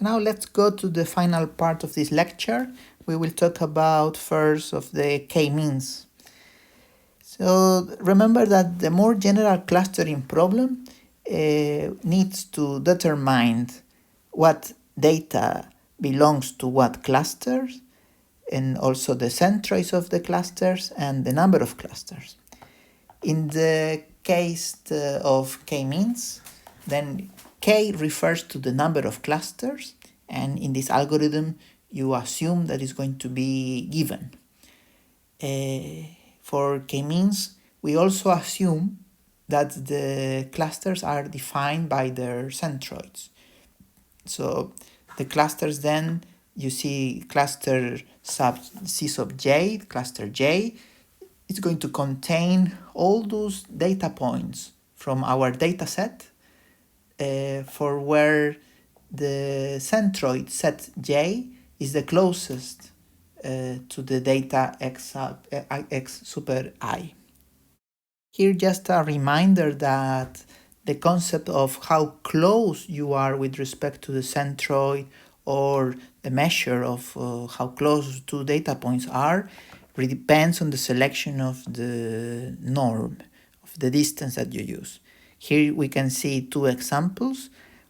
Now let's go to the final part of this lecture. We will talk about first of the k-means. So remember that the more general clustering problem needs to determine what data belongs to what clusters, and also the centroids of the clusters and the number of clusters. In the case of k-means, then k refers to the number of clusters, and in this algorithm you assume that it's going to be given. For k-means, we also assume that the clusters are defined by their centroids. So the clusters, then you see cluster sub C sub j, cluster j, is going to contain all those data points from our data set for where the centroid set j is the closest to the data x super I. Here just a reminder that the concept of how close you are with respect to the centroid, or the measure of how close two data points are, really depends on the selection of the norm, of the distance that you use. Here we can see two examples.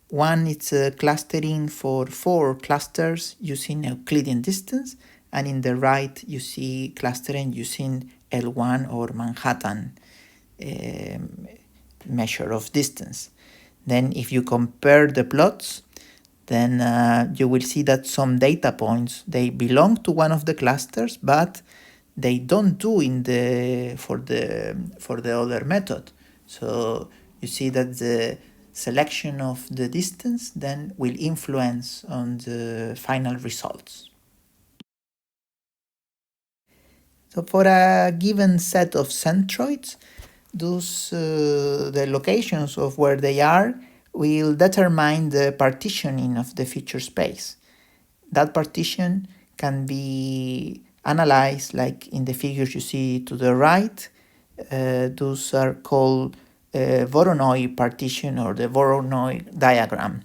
One is clustering for 4 clusters using Euclidean distance, and in the right you see clustering using L1 or Manhattan measure of distance. Then if you compare the plots, then you will see that some data points, they belong to one of the clusters, but they don't do for the other method. So you see that the selection of the distance then will influence on the final results. So for a given set of centroids, those the locations of where they are will determine the partitioning of the feature space. That partition can be analyzed like in the figures you see to the right. Those are called Voronoi partition, or the Voronoi diagram,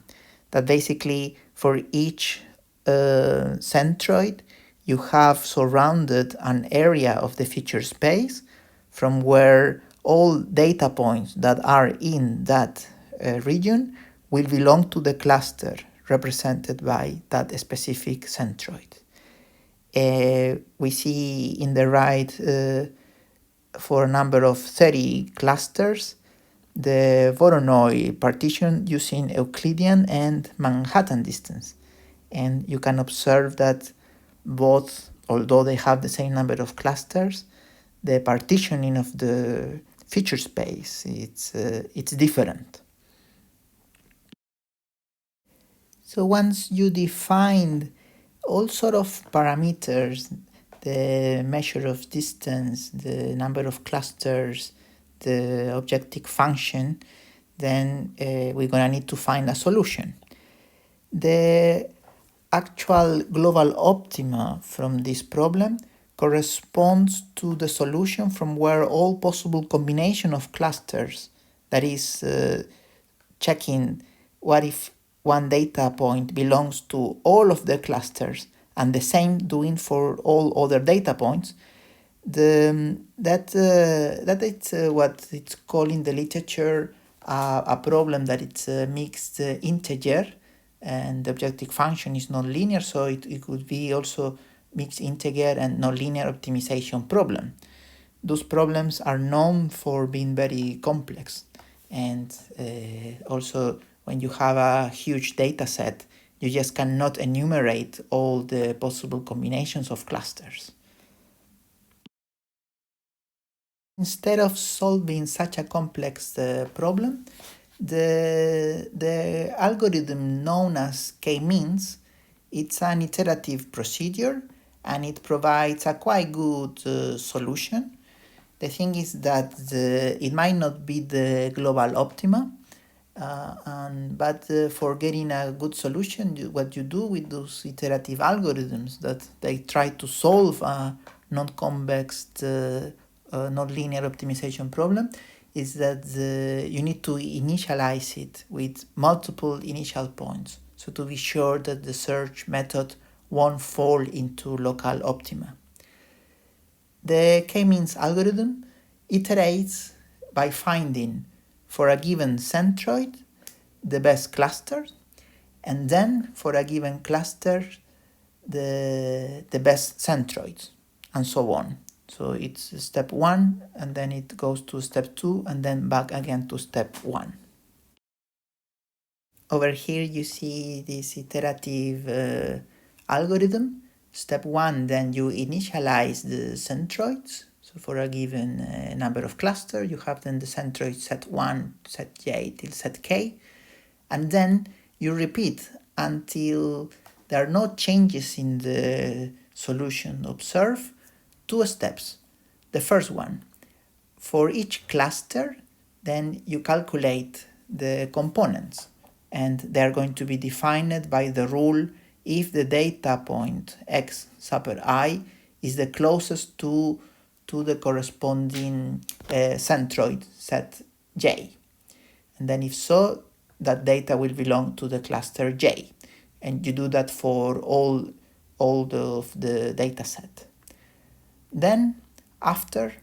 that basically for each centroid you have surrounded an area of the feature space from where all data points that are in that region will belong to the cluster represented by that specific centroid. We see in the right for a number of 30 clusters the Voronoi partition using Euclidean and Manhattan distance. And you can observe that both, although they have the same number of clusters, the partitioning of the feature space, it's different. So once you define all sort of parameters, the measure of distance, the number of clusters, the objective function, then we're gonna need to find a solution. The actual global optima from this problem corresponds to the solution from where all possible combination of clusters, that is checking what if one data point belongs to all of the clusters, and the same doing for all other data points, that it's what it's called in the literature a problem that it's a mixed integer, and the objective function is not linear, so it could be also mixed integer and nonlinear optimization problem. Those problems are known for being very complex, and also when you have a huge data set, you just cannot enumerate all the possible combinations of clusters. Instead of solving such a complex problem, the algorithm known as k-means, it's an iterative procedure, and it provides a quite good solution. The thing is that it might not be the global optima, but for getting a good solution, what you do with those iterative algorithms, that they try to solve a non-convex nonlinear optimization problem, is that you need to initialize it with multiple initial points. so to be sure that the search method won't fall into local optima. The k-means algorithm iterates by finding for a given centroid the best cluster, and then for a given cluster the best centroids, and so on. So it's step 1, and then it goes to step 2, and then back again to step 1. Over here you see this iterative algorithm. Step 1, then you initialize the centroids. So for a given number of clusters, you have then the centroid set 1, set j till set k, and then you repeat until there are no changes in the solution. Observe 2 steps. The first one, for each cluster, then you calculate the components, and they are going to be defined by the rule if the data point x super I is the closest to the corresponding centroid set j. And then if so, that data will belong to the cluster j. And you do that for all of the data set. Then after,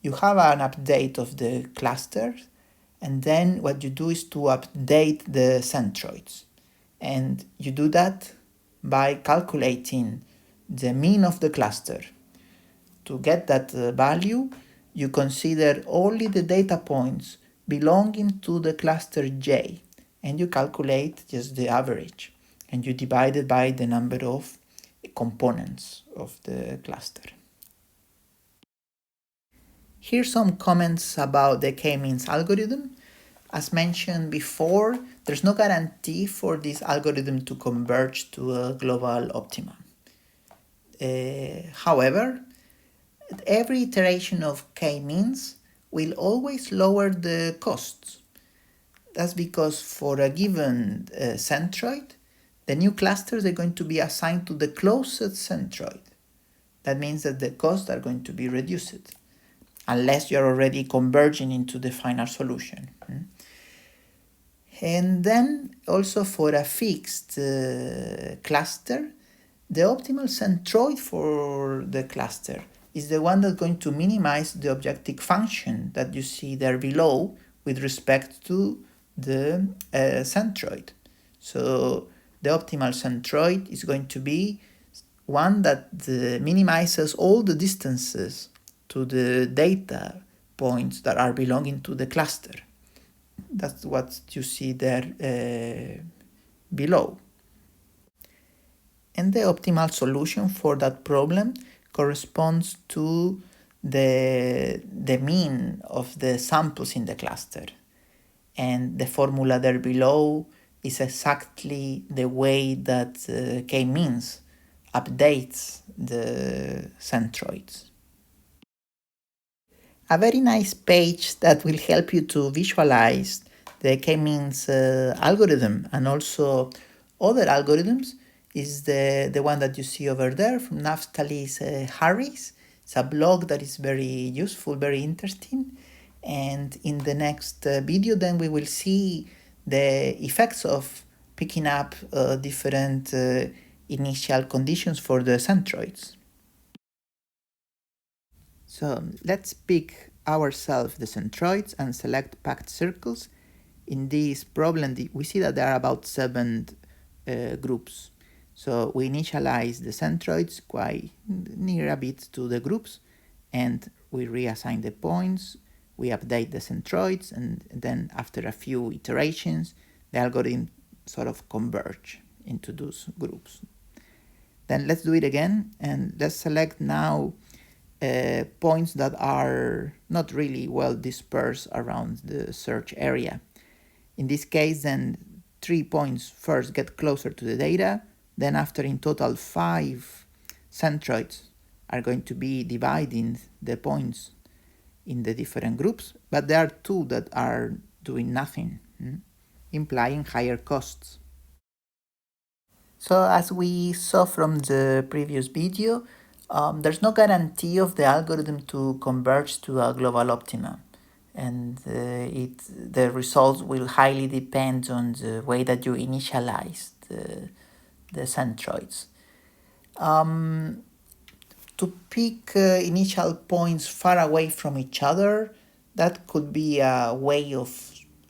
you have an update of the clusters, and then what you do is to update the centroids. And you do that by calculating the mean of the cluster. To get that value, you consider only the data points belonging to the cluster J, and you calculate just the average, and you divide it by the number of components of the cluster. Here's some comments about the k-means algorithm. As mentioned before, there's no guarantee for this algorithm to converge to a global optima. However, every iteration of k-means will always lower the costs. That's because for a given centroid, the new clusters are going to be assigned to the closest centroid. That means that the costs are going to be reduced, unless you're already converging into the final solution. And then also for a fixed cluster, the optimal centroid for the cluster is the one that's going to minimize the objective function that you see there below with respect to the centroid. So the optimal centroid is going to be one that minimizes all the distances to the data points that are belonging to the cluster. That's what you see there below. And the optimal solution for that problem corresponds to the mean of the samples in the cluster. And the formula there below is exactly the way that k-means updates the centroids. A very nice page that will help you to visualize the k-means algorithm and also other algorithms is the one that you see over there from Naftali's Harris. It's a blog that is very useful, very interesting. And in the next video, then we will see the effects of picking up different initial conditions for the centroids. So let's pick ourselves the centroids and select packed circles. In this problem, we see that there are about 7 groups. So we initialize the centroids quite near a bit to the groups, and we reassign the points, we update the centroids, and then after a few iterations, the algorithm sort of converge into those groups. Then let's do it again, and let's select now points that are not really well dispersed around the search area. In this case, then 3 points first get closer to the data, then after in total 5 centroids are going to be dividing the points in the different groups, but there are 2 that are doing nothing, implying higher costs. So as we saw from the previous video, there's no guarantee of the algorithm to converge to a global optima, and the results will highly depend on the way that you initialized the centroids. To pick initial points far away from each other, that could be a way of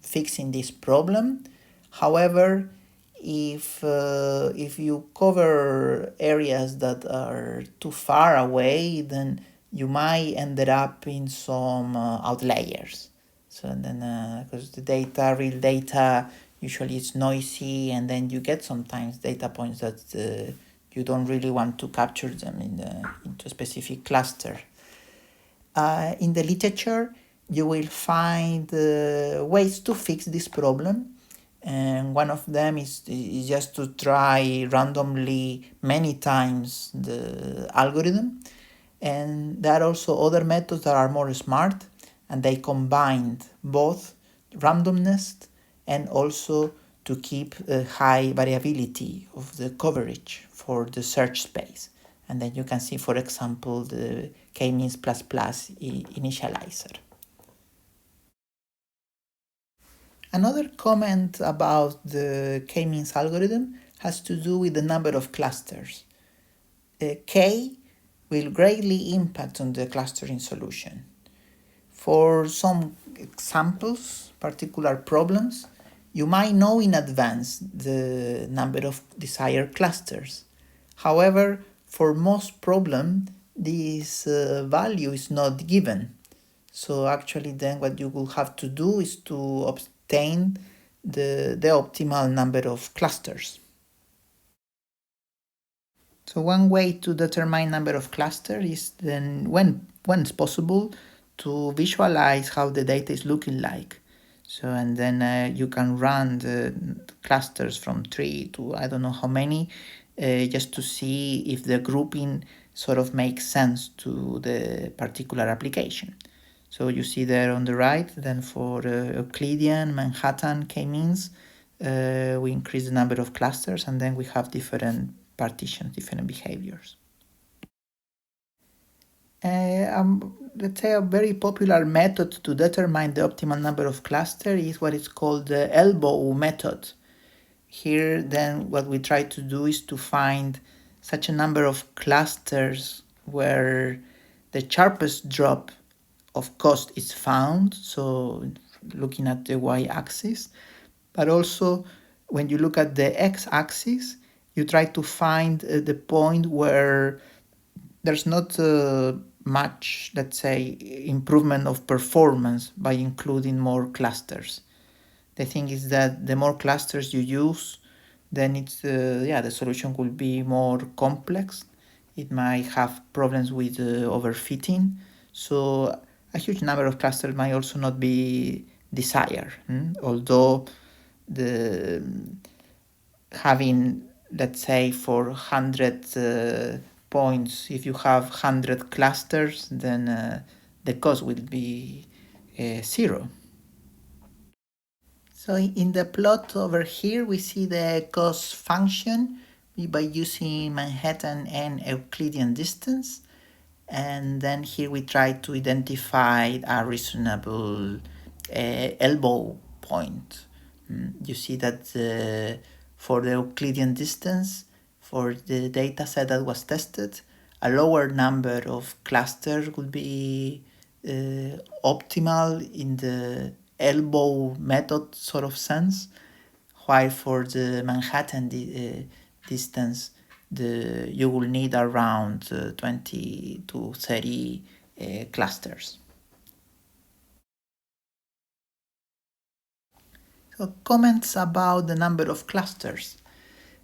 fixing this problem. However, if you cover areas that are too far away, then you might end up in some outliers. So then, because the real data, usually it's noisy, and then you get sometimes data points that you don't really want to capture them into a specific cluster. In the literature, you will find ways to fix this problem. And one of them is just to try randomly many times the algorithm. And there are also other methods that are more smart, and they combined both randomness and also to keep a high variability of the coverage for the search space. And then you can see, for example, the k-means plus plus initializer. Another comment about the k-means algorithm has to do with the number of clusters. K will greatly impact on the clustering solution. For some examples, particular problems, you might know in advance the number of desired clusters. However, for most problems, this value is not given. So actually then what you will have to do is to obtain the optimal number of clusters. So one way to determine number of clusters is then, when it's possible, to visualize how the data is looking like. So and then you can run the clusters from 3 to I don't know how many, just to see if the grouping sort of makes sense to the particular application. So you see there on the right, then for Euclidean, Manhattan, k-means, we increase the number of clusters, and then we have different partitions, different behaviors. Let's say a very popular method to determine the optimal number of clusters is what is called the elbow method. Here then what we try to do is to find such a number of clusters where the sharpest drop of cost is found, so looking at the y-axis, but also when you look at the x-axis, you try to find the point where there's not much, let's say, improvement of performance by including more clusters. The thing is that the more clusters you use, then it's the solution will be more complex. It might have problems with overfitting. So a huge number of clusters might also not be desired, although the having, let's say, for 100 points, if you have 100 clusters, then the cost will be 0. So in the plot over here, we see the cost function by using Manhattan and Euclidean distance. And then here we try to identify a reasonable elbow point. You see that for the Euclidean distance, for the data set that was tested, a lower number of clusters would be optimal in the elbow method sort of sense, while for the Manhattan distance, you will need around 20 to 30 clusters. So comments about the number of clusters.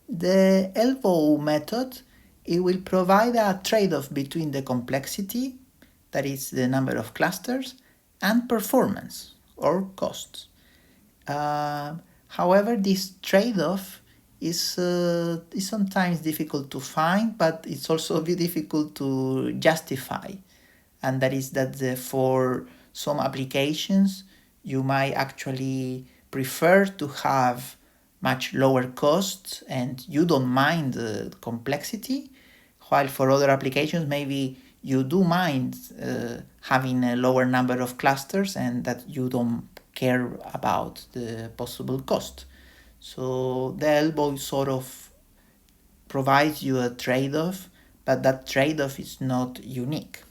The elbow method, it will provide a trade-off between the complexity, that is the number of clusters, and performance or costs. However, this trade-off is sometimes difficult to find, but it's also very difficult to justify. And that is that for some applications, you might actually prefer to have much lower costs and you don't mind the complexity, while for other applications, maybe you do mind having a lower number of clusters and that you don't care about the possible cost. So the elbow sort of provides you a trade-off, but that trade-off is not unique.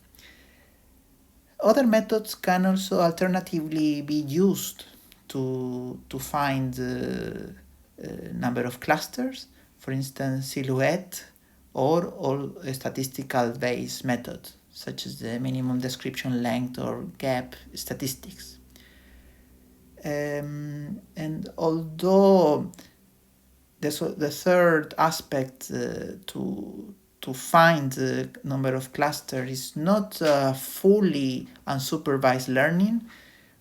Other methods can also alternatively be used to find the number of clusters, for instance, silhouette, or all statistical based methods, such as the minimum description length or gap statistics. And although the third aspect to find the number of clusters is not fully unsupervised learning,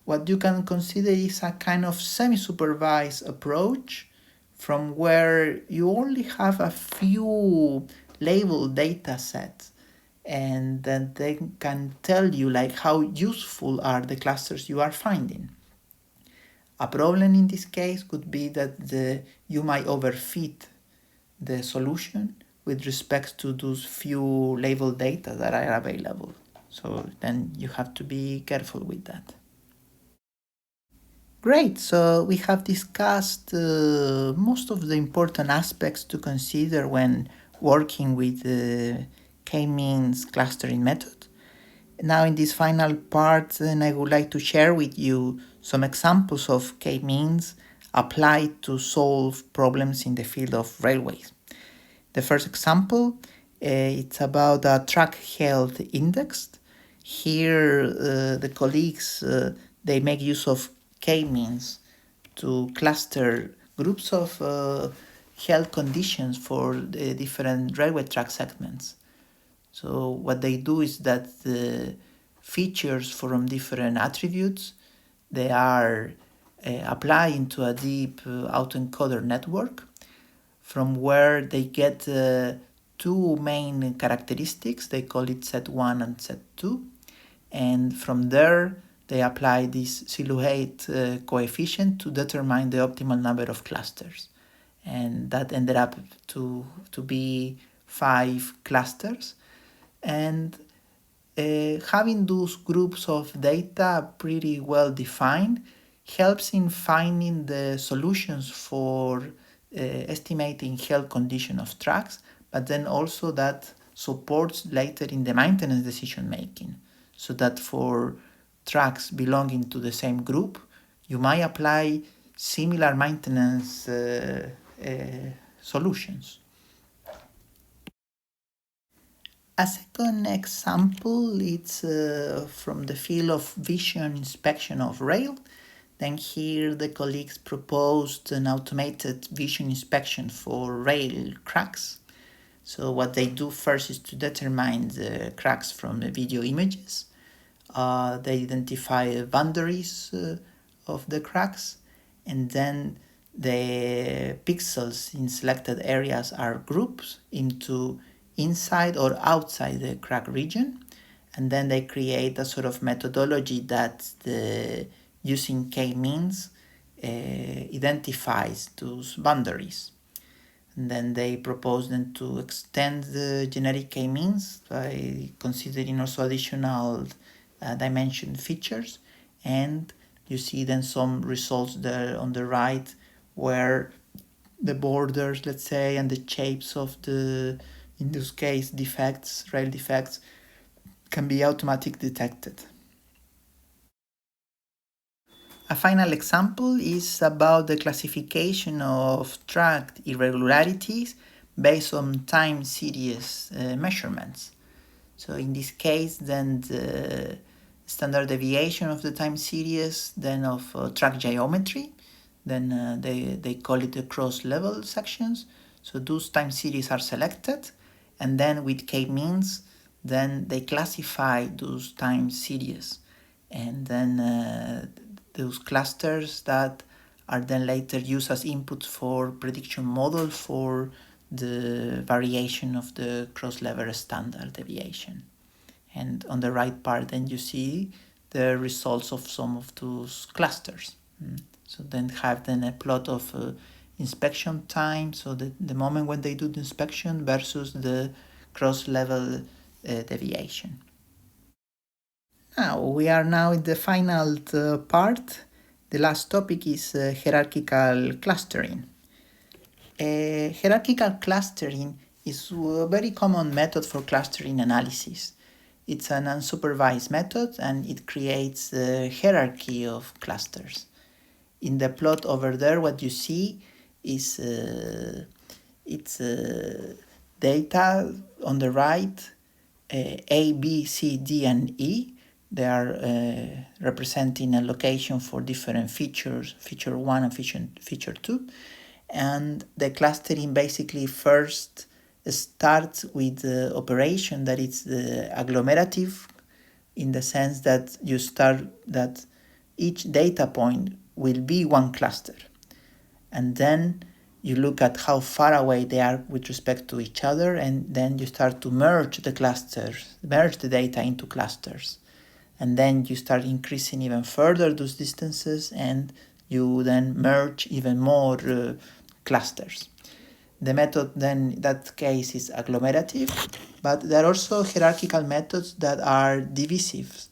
what you can consider is a kind of semi-supervised approach from where you only have a few labeled data sets, and then they can tell you like how useful are the clusters you are finding. A problem in this case could be that you might overfit the solution with respect to those few labeled data that are available. So then you have to be careful with that. Great, so we have discussed most of the important aspects to consider when working with the k-means clustering method. Now in this final part, I would like to share with you some examples of k-means applied to solve problems in the field of railways. The first example, it's about a track health index. Here the colleagues, they make use of k-means to cluster groups of health conditions for the different railway track segments. So what they do is that the features from different attributes, they are applied into a deep autoencoder network from where they get two main characteristics. They call it set 1 and set 2. And from there, they apply this silhouette coefficient to determine the optimal number of clusters. And that ended up to be 5 clusters. And having those groups of data pretty well defined helps in finding the solutions for estimating health condition of tracks, but then also that supports later in the maintenance decision making, so that for tracks belonging to the same group, you might apply similar maintenance solutions. A second example is from the field of vision inspection of rail. Then here the colleagues proposed an automated vision inspection for rail cracks. So what they do first is to determine the cracks from the video images. They identify boundaries of the cracks, and then the pixels in selected areas are grouped into inside or outside the crack region, and then they create a sort of methodology that using k-means identifies those boundaries. And then they propose them to extend the generic k-means by considering also additional dimension features, and you see then some results there on the right where the borders, let's say, and the shapes of the, in this case, defects, rail defects, can be automatically detected. A final example is about the classification of track irregularities based on time series measurements. So in this case, then the standard deviation of the time series, then of track geometry, then they call it the cross-level sections. So those time series are selected, and then with k-means, then they classify those time series, and then those clusters that are then later used as input for prediction model for the variation of the cross-level standard deviation. And on the right part, then you see the results of some of those clusters. So then have then a plot of inspection time, so the moment when they do the inspection versus the cross-level deviation. Now, we are now in the final part. The last topic is hierarchical clustering. Hierarchical clustering is a very common method for clustering analysis. It's an unsupervised method and it creates a hierarchy of clusters. In the plot over there, what you see is data on the right, A, B, C, D, and E. They are representing a location for different features, feature 1 and feature 2. And the clustering basically first starts with the operation that is the agglomerative, in the sense that you start that each data point will be one cluster. And then you look at how far away they are with respect to each other, and then you start to merge the clusters, merge the data into clusters. And then you start increasing even further those distances, and you then merge even more clusters. The method then in that case is agglomerative, but there are also hierarchical methods that are divisive.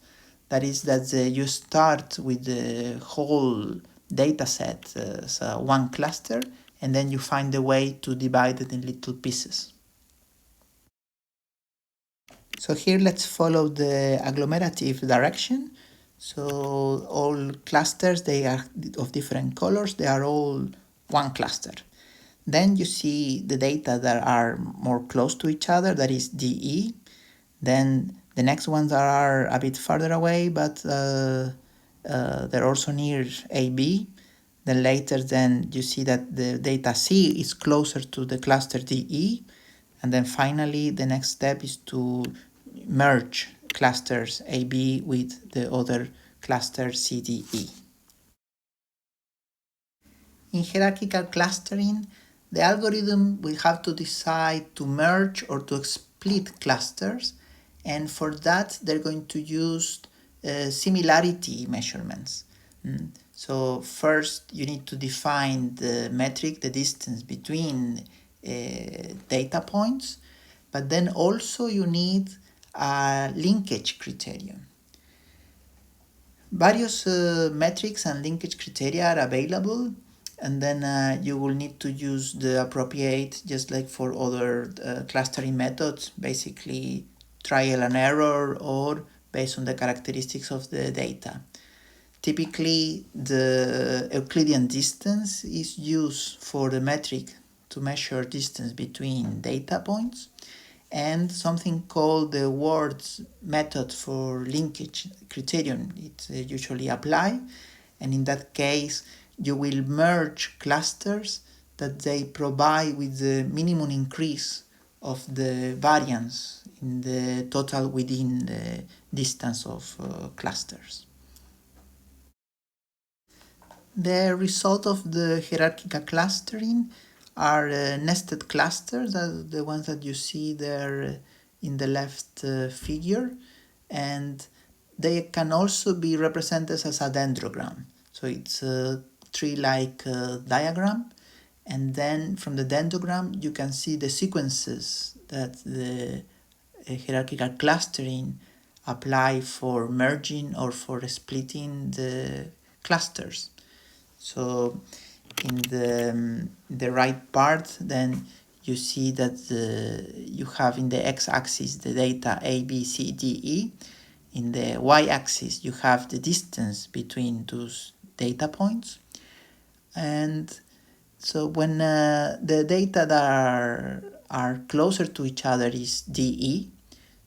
That is that you start with the whole data set as one cluster, and then you find a way to divide it in little pieces. So here let's follow the agglomerative direction. So all clusters, they are of different colors, they are all one cluster. Then you see the data that are more close to each other, that is DE. Then the next ones are a bit farther away, but they're also near AB. Then later, then you see that the data C is closer to the cluster DE. And then finally, the next step is to merge clusters AB with the other cluster CDE. In hierarchical clustering, the algorithm will have to decide to merge or to split clusters, and for that they're going to use similarity measurements. So first you need to define the metric, the distance between data points, but then also you need a linkage criterion. Various metrics and linkage criteria are available, and then you will need to use the appropriate, just like for other clustering methods, basically trial and error or based on the characteristics of the data. Typically, the Euclidean distance is used for the metric to measure distance between data points, and something called the Ward's method for linkage criterion. It's usually applied, and in that case you will merge clusters that they provide with the minimum increase of the variance in the total within the distance of clusters. The result of the hierarchical clustering are nested clusters, the ones that you see there in the left figure, and they can also be represented as a dendrogram. So it's a tree-like diagram, and then from the dendrogram you can see the sequences that the hierarchical clustering apply for merging or for splitting the clusters. So in the right part, then you see that you have in the x-axis the data A, B, C, D, E. In the y-axis you have the distance between those data points. And so when the data that are closer to each other is DE,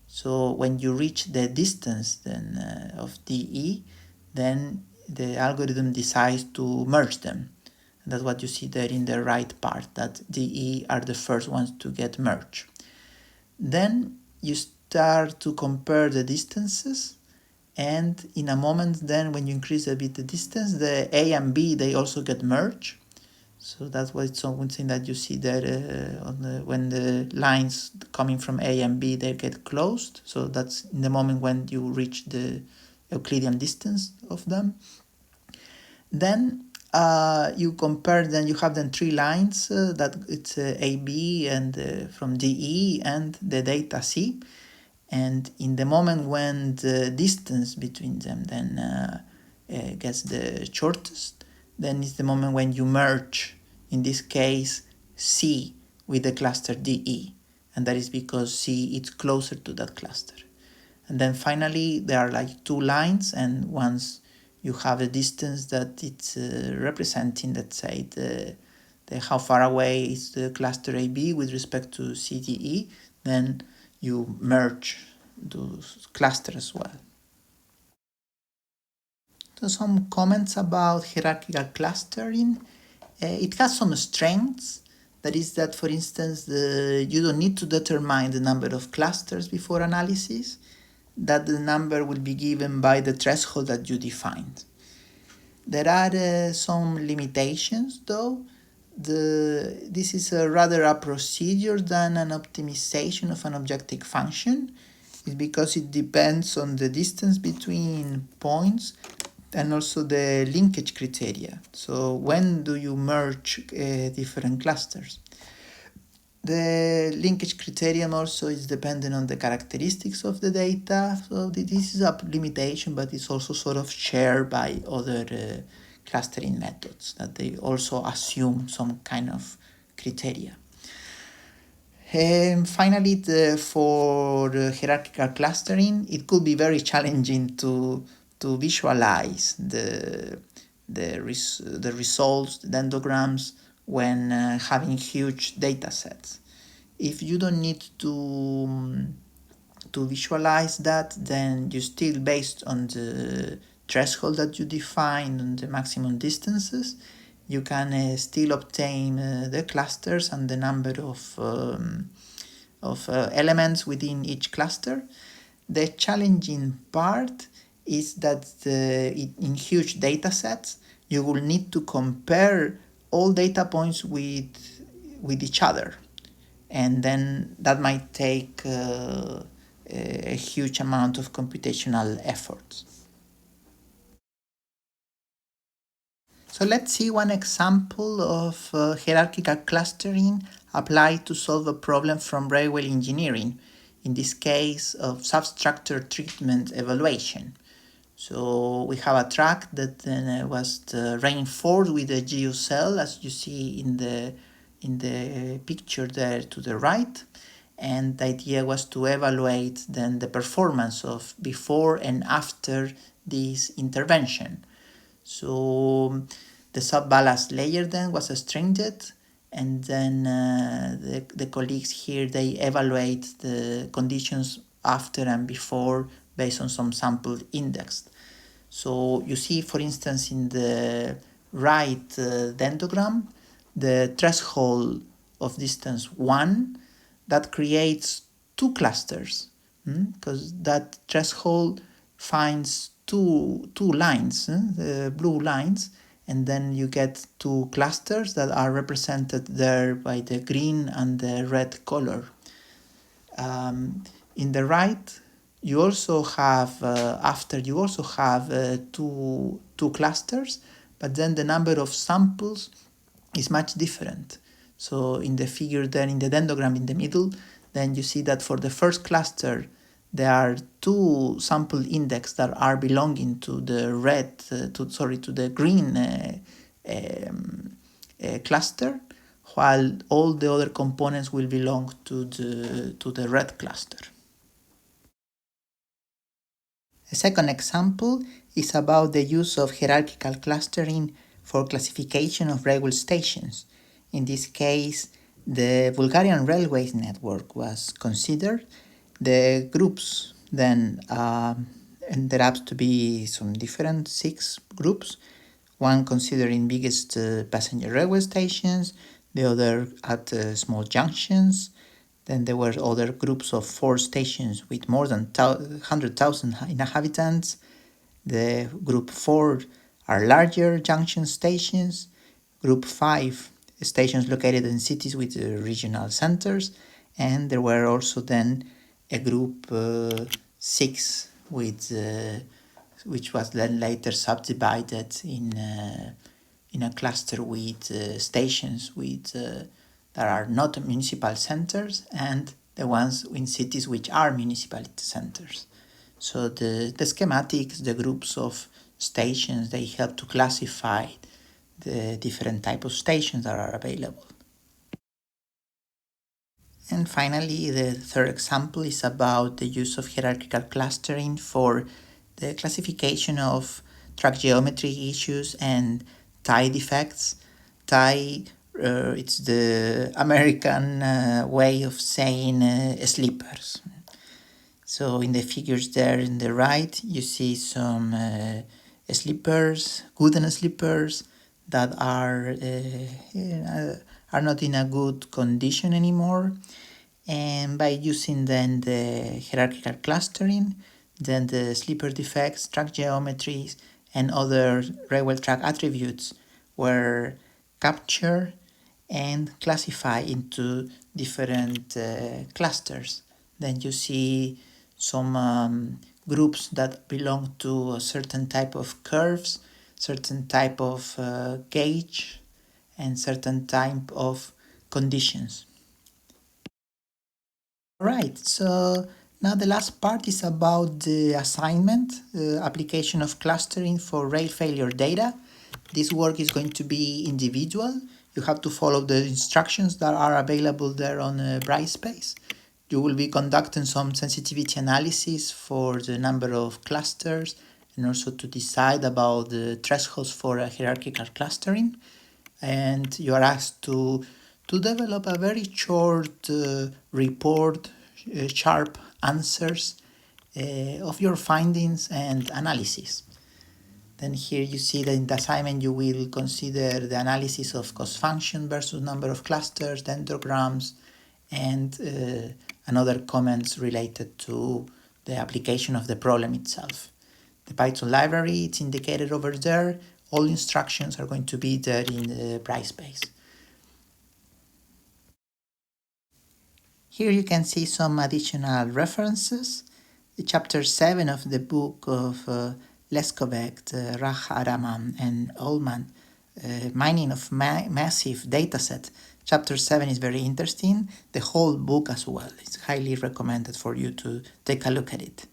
so when you reach the distance then of DE, then the algorithm decides to merge them. And that's what you see there in the right part, that DE are the first ones to get merged. Then you start to compare the distances, and in a moment then when you increase a bit the distance, the A and B, they also get merged. So that's why it's something that you see there when the lines coming from A and B, they get closed. So that's in the moment when you reach the Euclidean distance of them. Then you compare, then you have then three lines that it's AB and from DE and the data C. And in the moment when the distance between them then gets the shortest, then it's the moment when you merge, in this case, C with the cluster DE, and that is because C is closer to that cluster. And then finally there are like two lines, and once you have a distance that it's representing, let's say, the how far away is the cluster AB with respect to CDE, then you merge those clusters as well. So some comments about hierarchical clustering. It has some strengths. That is that, for instance, you don't need to determine the number of clusters before analysis, that the number will be given by the threshold that you defined. There are some limitations though. This is rather a procedure than an optimization of an objective function. It's because it depends on the distance between points and also the linkage criteria. So when do you merge different clusters? The linkage criterion also is dependent on the characteristics of the data. So this is a limitation, but it's also sort of shared by other clustering methods, that they also assume some kind of criteria. And finally, for hierarchical clustering, it could be very challenging to visualize the results, the dendrograms, when having huge data sets. If you don't need to visualize that, then you still, based on the threshold that you define and the maximum distances, you can still obtain the clusters and the number of elements within each cluster. The challenging part is that in huge data sets, you will need to compare all data points with each other, and then that might take a huge amount of computational effort. So let's see one example of hierarchical clustering applied to solve a problem from railway engineering, in this case of substructure treatment evaluation. So we have a track that was reinforced with a geocell, as you see in the picture there to the right, and the idea was to evaluate then the performance of before and after this intervention. So the subballast layer then was stringed, and then the colleagues here, they evaluate the conditions after and before based on some sample index. So you see, for instance, in the right dendrogram, the threshold of distance 1, that creates two clusters, because that threshold finds two lines, the blue lines, and then you get two clusters that are represented there by the green and the red color. In the right, you also have two clusters, but then the number of samples is much different. So in the figure there in the dendrogram in the middle, then you see that for the first cluster, there are two sample index that are belonging to the green cluster, while all the other components will belong to the red cluster. A second example is about the use of hierarchical clustering for classification of railway stations. In this case, the Bulgarian Railways network was considered. The groups then ended up to be some different 6 groups, one considering biggest passenger railway stations, the other at small junctions. Then there were other groups of 4 stations with more than 100,000 inhabitants. The group 4 are larger junction stations. Group 5, stations located in cities with regional centers. And there were also then a group 6 which was then later subdivided in a cluster with stations that are not municipal centers, and the ones in cities which are municipality centers. So the schematics, the groups of stations, they help to classify the different types of stations that are available. And finally, the third example is about the use of hierarchical clustering for the classification of track geometry issues and tie defects. Tie, it's the American way of saying sleepers. So in the figures there in the right, you see some sleepers, wooden sleepers that are not in a good condition anymore. And by using then the hierarchical clustering, then the sleeper defects, track geometries, and other railway track attributes were captured and classified into different clusters. Then you see some groups that belong to a certain type of curves, certain type of gauge, and certain type of conditions. Right, so now the last part is about the assignment, application of clustering for rail failure data. This work is going to be individual. You have to follow the instructions that are available there on Brightspace. You will be conducting some sensitivity analysis for the number of clusters and also to decide about the thresholds for a hierarchical clustering. And you are asked to develop a very short report, sharp answers of your findings and analysis. Then here you see that in the assignment you will consider the analysis of cost function versus number of clusters, dendrograms, and another comments related to the application of the problem itself. The Python library, it's indicated over there. All instructions are going to be there in the Brightspace. Here you can see some additional references. The chapter 7 of the book of Leskovec, Raharaman, and Ullman, Mining of Massive Dataset. Chapter 7 is very interesting. The whole book as well. It's highly recommended for you to take a look at it.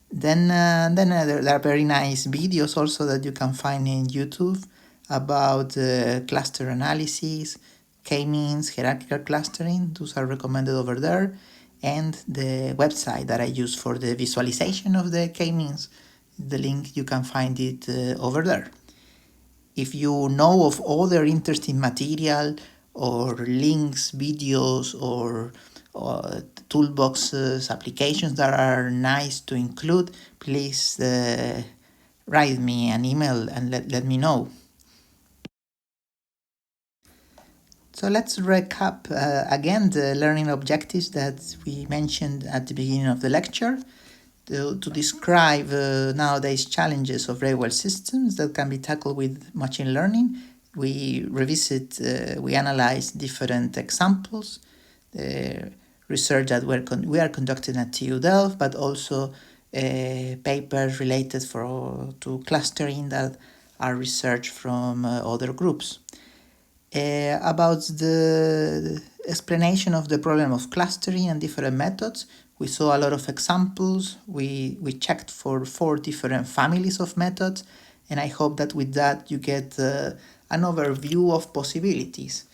Then there are very nice videos also that you can find in YouTube about cluster analysis, k-means, hierarchical clustering. Those are recommended over there. And the website that I use for the visualization of the k-means, the link, you can find it over there. If you know of other interesting material or links, videos, or toolboxes, applications that are nice to include, please write me an email and let me know. So let's recap again the learning objectives that we mentioned at the beginning of the lecture. To describe nowadays challenges of railway systems that can be tackled with machine learning, we analyze different examples, research that we are conducting at TU Delft, but also papers related to clustering that are research from other groups. About the explanation of the problem of clustering and different methods, we saw a lot of examples. We checked for 4 different families of methods, and I hope that with that you get an overview of possibilities.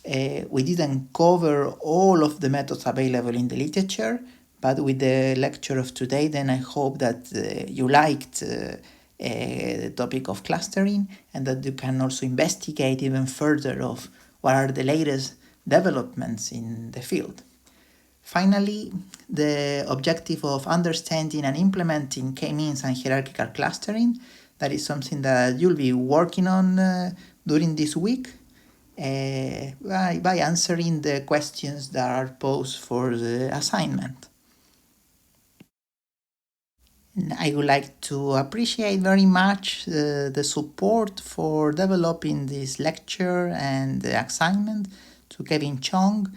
We didn't cover all of the methods available in the literature, but with the lecture of today, then I hope that you liked the topic of clustering and that you can also investigate even further of what are the latest developments in the field. Finally, the objective of understanding and implementing k-means and hierarchical clustering, that is something that you'll be working on during this week by answering the questions that are posed for the assignment. And I would like to appreciate very much the support for developing this lecture and the assignment to Kevin Chong,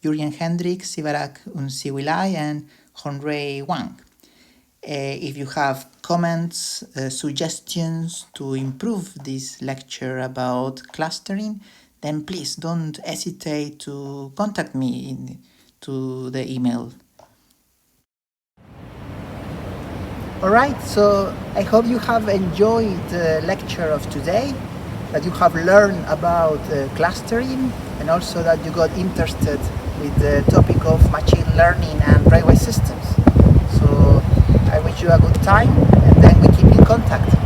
Jurgen Hendrik, Sivarak Unsiwilai, and Honrei Wang. If you have comments, suggestions to improve this lecture about clustering, then please don't hesitate to contact me to the email. Alright, so I hope you have enjoyed the lecture of today, that you have learned about clustering, and also that you got interested with the topic of machine learning and railway systems. So I wish you a good time, and then we keep in contact.